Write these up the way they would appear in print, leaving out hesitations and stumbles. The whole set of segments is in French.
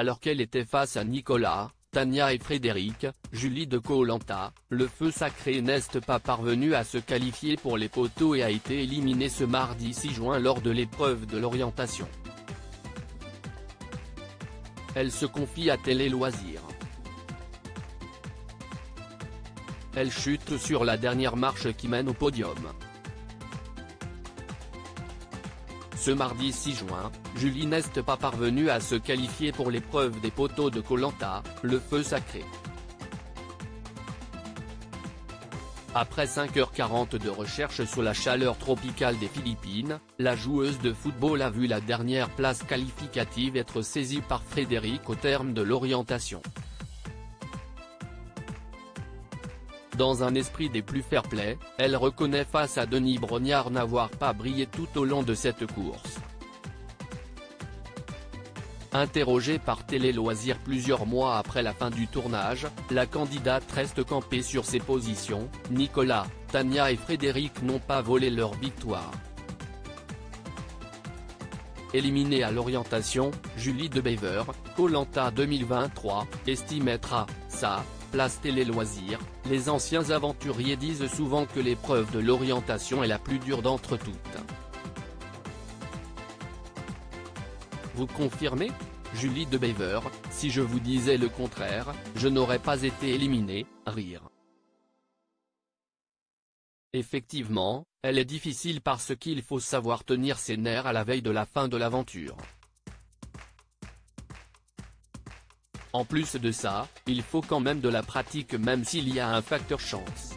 Alors qu'elle était face à Nicolas, Tania et Frédéric, Julie de Koh-Lanta, le feu sacré n'est pas parvenu à se qualifier pour les poteaux et a été éliminé ce mardi 6 juin lors de l'épreuve de l'orientation. Elle se confie à Télé Loisirs. Elle chute sur la dernière marche qui mène au podium. Ce mardi 6 juin, Julie n'est pas parvenue à se qualifier pour l'épreuve des poteaux de Koh-Lanta, le feu sacré. Après 5h40 de recherche sous la chaleur tropicale des Philippines, la joueuse de football a vu la dernière place qualificative être saisie par Frédéric au terme de l'orientation. Dans un esprit des plus fair-play, elle reconnaît face à Denis Brognard n'avoir pas brillé tout au long de cette course. Interrogée par Télé Loisirs plusieurs mois après la fin du tournage, la candidate reste campée sur ses positions. Nicolas, Tania et Frédéric n'ont pas volé leur victoire. Éliminée à l'orientation, Julie de Beaver, Koh-Lanta 2023, estime être à sa place Télé Loisirs. Les anciens aventuriers disent souvent que l'épreuve de l'orientation est la plus dure d'entre toutes. Vous confirmez, Julie de Beaver? Si je vous disais le contraire, je n'aurais pas été éliminée, rire. Effectivement, elle est difficile parce qu'il faut savoir tenir ses nerfs à la veille de la fin de l'aventure. En plus de ça, il faut quand même de la pratique même s'il y a un facteur chance.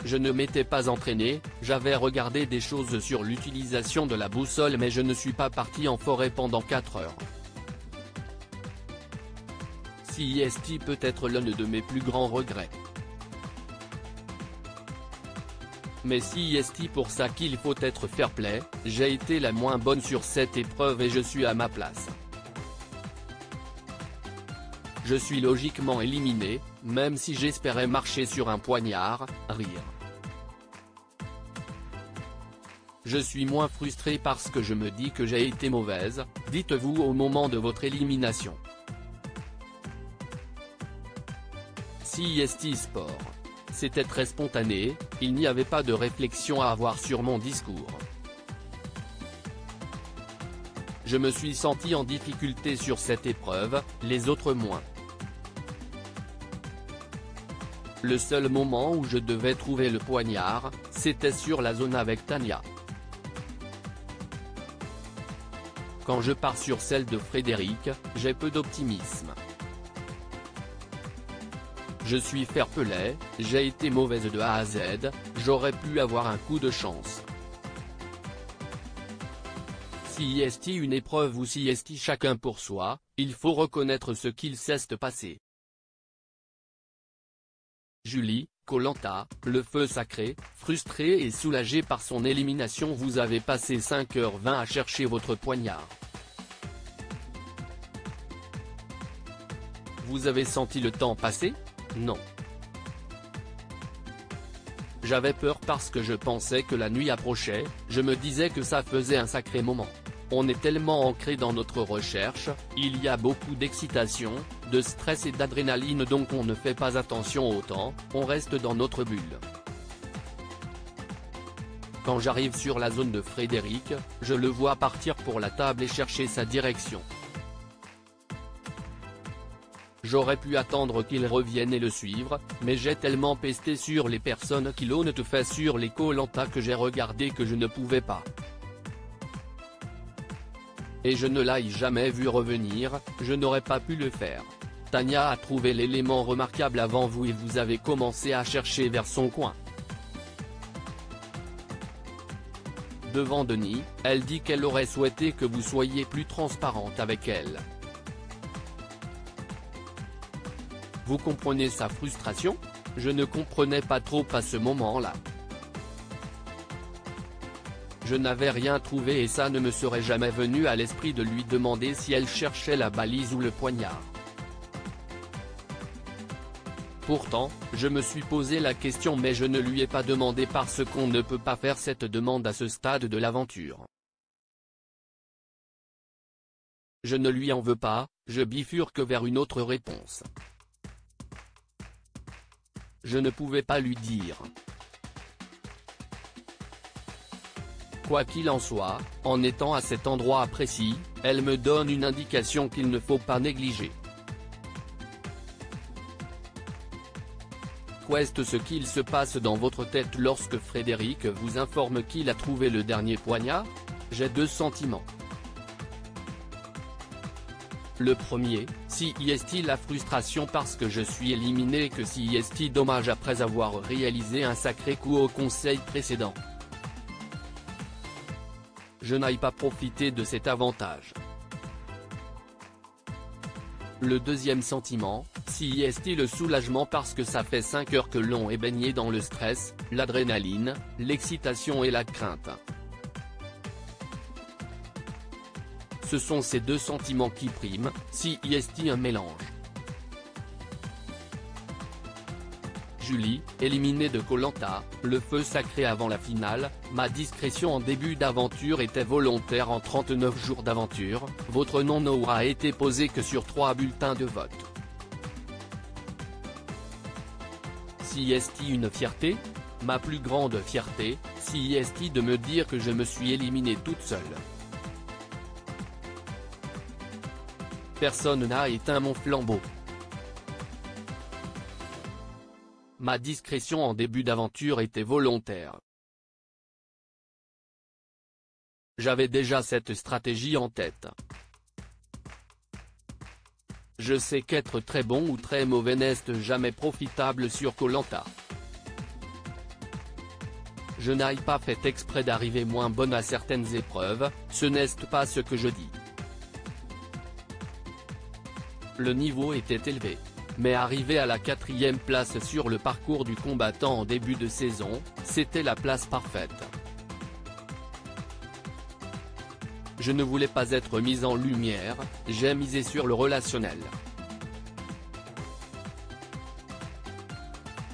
Je ne m'étais pas entraîné, j'avais regardé des choses sur l'utilisation de la boussole mais je ne suis pas parti en forêt pendant 4 heures. CIST peut être l'un de mes plus grands regrets. Mais CIST pour ça qu'il faut être fair-play, j'ai été la moins bonne sur cette épreuve et je suis à ma place. Je suis logiquement éliminé, même si j'espérais marcher sur un poignard, rire. Je suis moins frustré parce que je me dis que j'ai été mauvaise, dites-vous au moment de votre élimination. CIST Sport. C'était très spontané, il n'y avait pas de réflexion à avoir sur mon discours. Je me suis senti en difficulté sur cette épreuve, les autres moins. Le seul moment où je devais trouver le poignard, c'était sur la zone avec Tania. Quand je pars sur celle de Frédéric, j'ai peu d'optimisme. Je suis fair-play, j'ai été mauvaise de A à Z, j'aurais pu avoir un coup de chance. CIST une épreuve ou CIST chacun pour soi, il faut reconnaître ce qu'il s'est passé. Julie, Koh-Lanta, le feu sacré, frustrée et soulagée par son élimination. Vous avez passé 5h20 à chercher votre poignard. Vous avez senti le temps passer? Non. J'avais peur parce que je pensais que la nuit approchait, je me disais que ça faisait un sacré moment. On est tellement ancré dans notre recherche, il y a beaucoup d'excitation, de stress et d'adrénaline donc on ne fait pas attention au temps, on reste dans notre bulle. Quand j'arrive sur la zone de Frédéric, je le vois partir pour la table et chercher sa direction. J'aurais pu attendre qu'il revienne et le suivre, mais j'ai tellement pesté sur les personnes qui l'ont fait sur les Koh-Lanta que j'ai regardé que je ne pouvais pas. Et je ne l'ai jamais vu revenir, je n'aurais pas pu le faire. Tania a trouvé l'élément remarquable avant vous et vous avez commencé à chercher vers son coin. Devant Denis, elle dit qu'elle aurait souhaité que vous soyez plus transparente avec elle. Vous comprenez sa frustration? Je ne comprenais pas trop à ce moment-là. Je n'avais rien trouvé et ça ne me serait jamais venu à l'esprit de lui demander si elle cherchait la balise ou le poignard. Pourtant, je me suis posé la question mais je ne lui ai pas demandé parce qu'on ne peut pas faire cette demande à ce stade de l'aventure. Je ne lui en veux pas, je bifurque vers une autre réponse. Je ne pouvais pas lui dire. Quoi qu'il en soit, en étant à cet endroit précis, elle me donne une indication qu'il ne faut pas négliger. Qu'est ce qu'il se passe dans votre tête lorsque Frédéric vous informe qu'il a trouvé le dernier poignard? J'ai deux sentiments. Le premier, si est la frustration parce que je suis éliminé et que si est dommage après avoir réalisé un sacré coup au conseil précédent. Je n'aille pas profiter de cet avantage. Le deuxième sentiment, si est le soulagement parce que ça fait 5 heures que l'on est baigné dans le stress, l'adrénaline, l'excitation et la crainte. Ce sont ces deux sentiments qui priment, si est un mélange. Julie, éliminée de Koh-Lanta, le feu sacré avant la finale, ma discrétion en début d'aventure était volontaire en 39 jours d'aventure, votre nom n'aura été posé que sur 3 bulletins de vote. Si est une fierté? Ma plus grande fierté, si est de me dire que je me suis éliminée toute seule. Personne n'a éteint mon flambeau. Ma discrétion en début d'aventure était volontaire. J'avais déjà cette stratégie en tête. Je sais qu'être très bon ou très mauvais n'est jamais profitable sur Koh-Lanta. Je n'ai pas fait exprès d'arriver moins bonne à certaines épreuves, ce n'est pas ce que je dis. Le niveau était élevé. Mais arriver à la 4e place sur le parcours du combattant en début de saison, c'était la place parfaite. Je ne voulais pas être mise en lumière, j'ai misé sur le relationnel.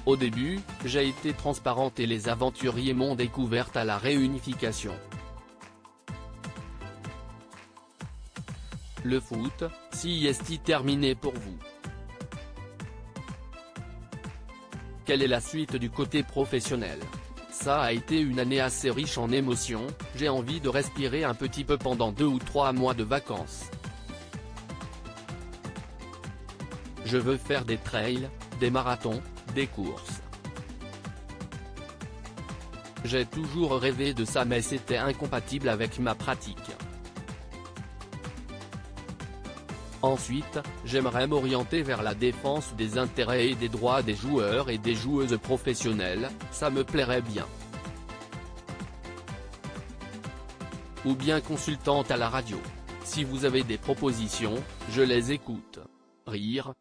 Au début, j'ai été transparente et les aventuriers m'ont découverte à la réunification. Le foot, si est terminé pour vous? Quelle est la suite du côté professionnel? Ça a été une année assez riche en émotions, j'ai envie de respirer un petit peu pendant 2 ou 3 mois de vacances. Je veux faire des trails, des marathons, des courses. J'ai toujours rêvé de ça mais c'était incompatible avec ma pratique. Ensuite, j'aimerais m'orienter vers la défense des intérêts et des droits des joueurs et des joueuses professionnelles, ça me plairait bien. Ou bien consultante à la radio. Si vous avez des propositions, je les écoute. Rire,